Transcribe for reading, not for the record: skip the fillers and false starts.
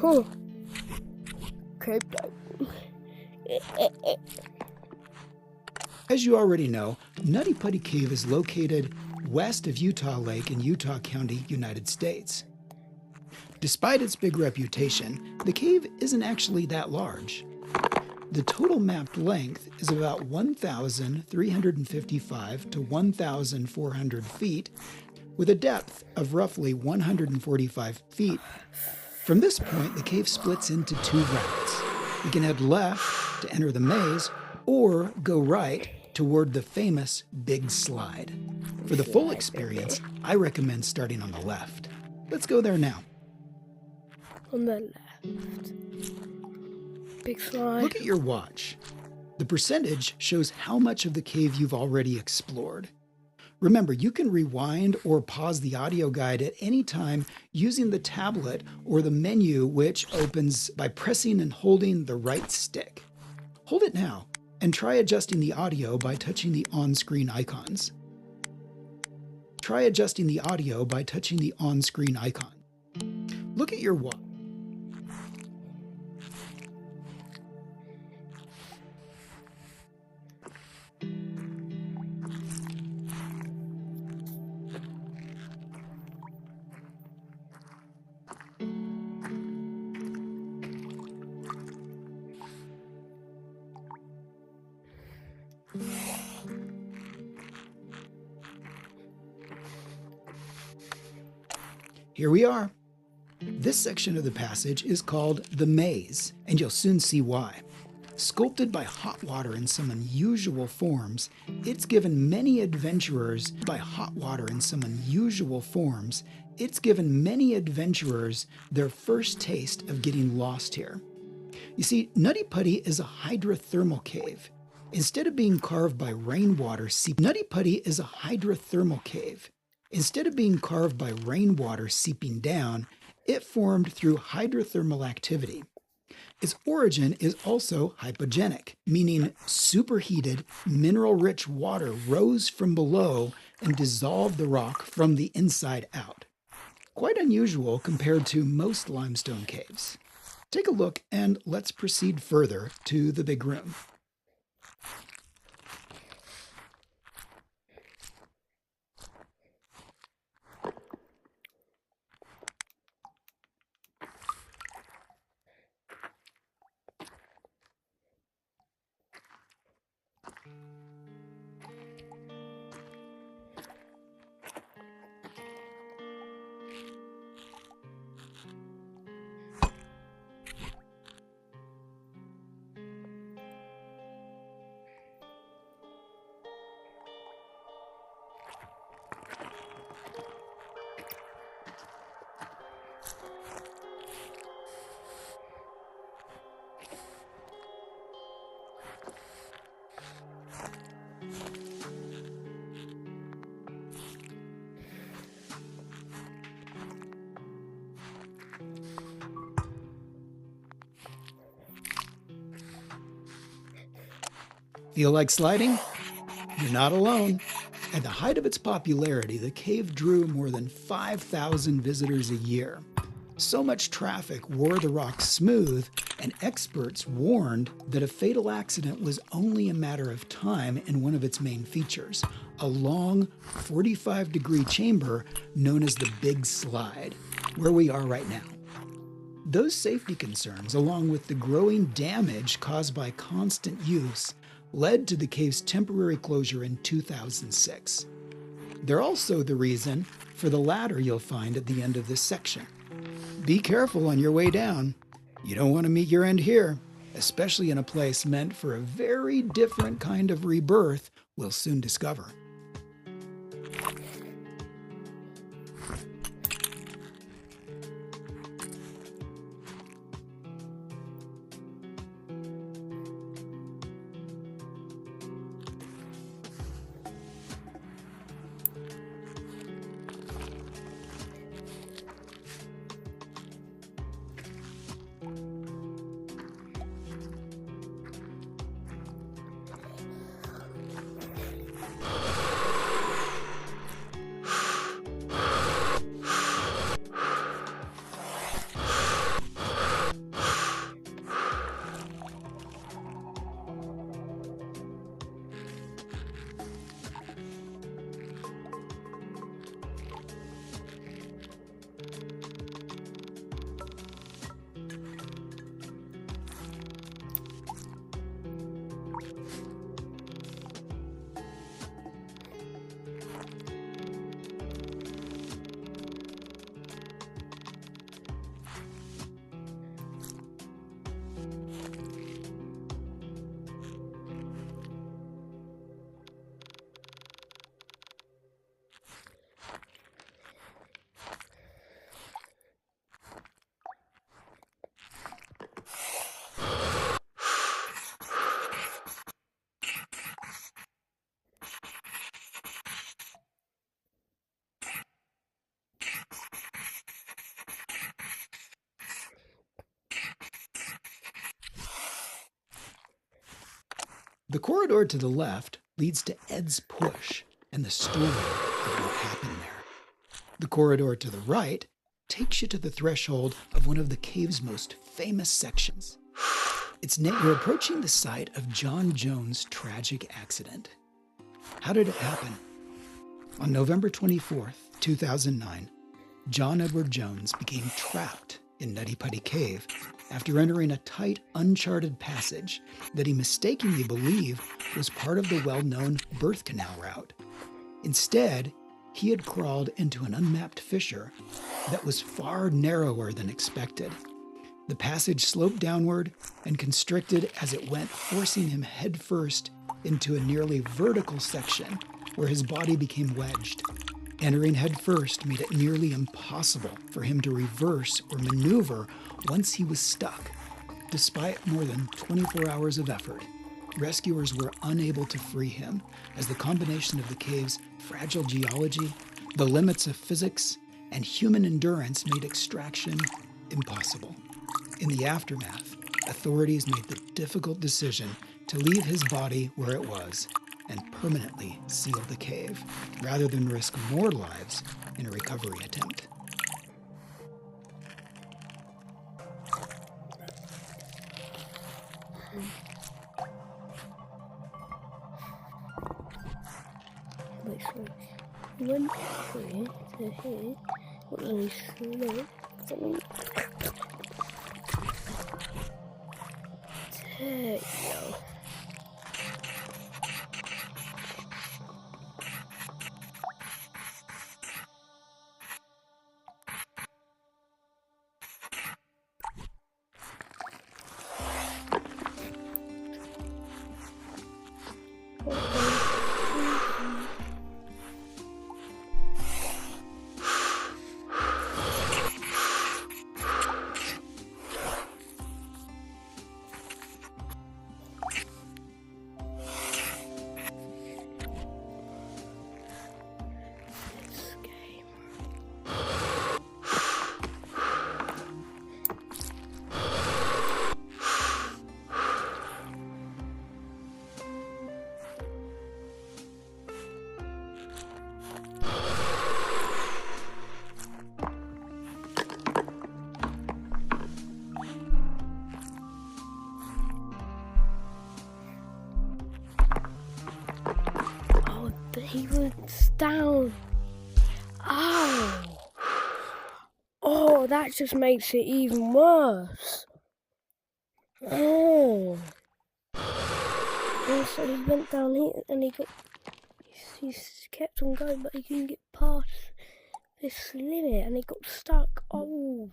Huh. Cave diving. As you already know, Nutty Putty Cave is located west of Utah Lake in Utah County, United States. Despite its big reputation, the cave isn't actually that large. The total mapped length is about 1,355 to 1,400 feet, with a depth of roughly 145 feet. From this point, the cave splits into two routes. You can head left to enter the maze, or go right toward the famous Big Slide. For the full experience, I recommend starting on the left. Let's go there now. On the left. Big slide. Look at your watch. The percentage shows how much of the cave you've already explored. Remember, you can rewind or pause the audio guide at any time using the tablet or the menu, which opens by pressing and holding the right stick. Hold it now and try adjusting the audio by touching the on-screen icons. Try adjusting the audio by touching the on-screen icon. Look at your watch. Here we are. This section of the passage is called the Maze, and you'll soon see why. Sculpted by hot water in some unusual forms, it's given many adventurers their first taste of getting lost here. You see, Nutty Putty is a hydrothermal cave. Instead of being carved by rainwater seeping down, it formed through hydrothermal activity. Its origin is also hypogenic, meaning superheated, mineral-rich water rose from below and dissolved the rock from the inside out. Quite unusual compared to most limestone caves. Take a look and let's proceed further to the big room. Feel like sliding? You're not alone. At the height of its popularity, the cave drew more than 5,000 visitors a year. So much traffic wore the rock smooth, and experts warned that a fatal accident was only a matter of time in one of its main features, a long 45-degree chamber known as the Big Slide, where we are right now. Those safety concerns, along with the growing damage caused by constant use, led to the cave's temporary closure in 2006. They're also the reason for the ladder you'll find at the end of this section. Be careful on your way down. You don't want to meet your end here, especially in a place meant for a very different kind of rebirth we'll soon discover. The corridor to the left leads to Ed's push and the story of what happened there. The corridor to the right takes you to the threshold of one of the cave's most famous sections. You're approaching the site of John Jones' tragic accident. How did it happen? On November 24th, 2009, John Edward Jones became trapped in Nutty Putty Cave after entering a tight, uncharted passage that he mistakenly believed was part of the well-known birth canal route. Instead, he had crawled into an unmapped fissure that was far narrower than expected. The passage sloped downward and constricted as it went, forcing him headfirst into a nearly vertical section where his body became wedged. Entering headfirst made it nearly impossible for him to reverse or maneuver once he was stuck. Despite more than 24 hours of effort, rescuers were unable to free him as the combination of the cave's fragile geology, the limits of physics, and human endurance made extraction impossible. In the aftermath, authorities made the difficult decision to leave his body where it was and permanently seal the cave, rather than risk more lives in a recovery attempt. Went through to here. What was I slow? There you go. He was down. Oh. Oh, that just makes it even worse. Oh. And so he went down here and he kept on going, but he couldn't get past this limit and he got stuck. Oh.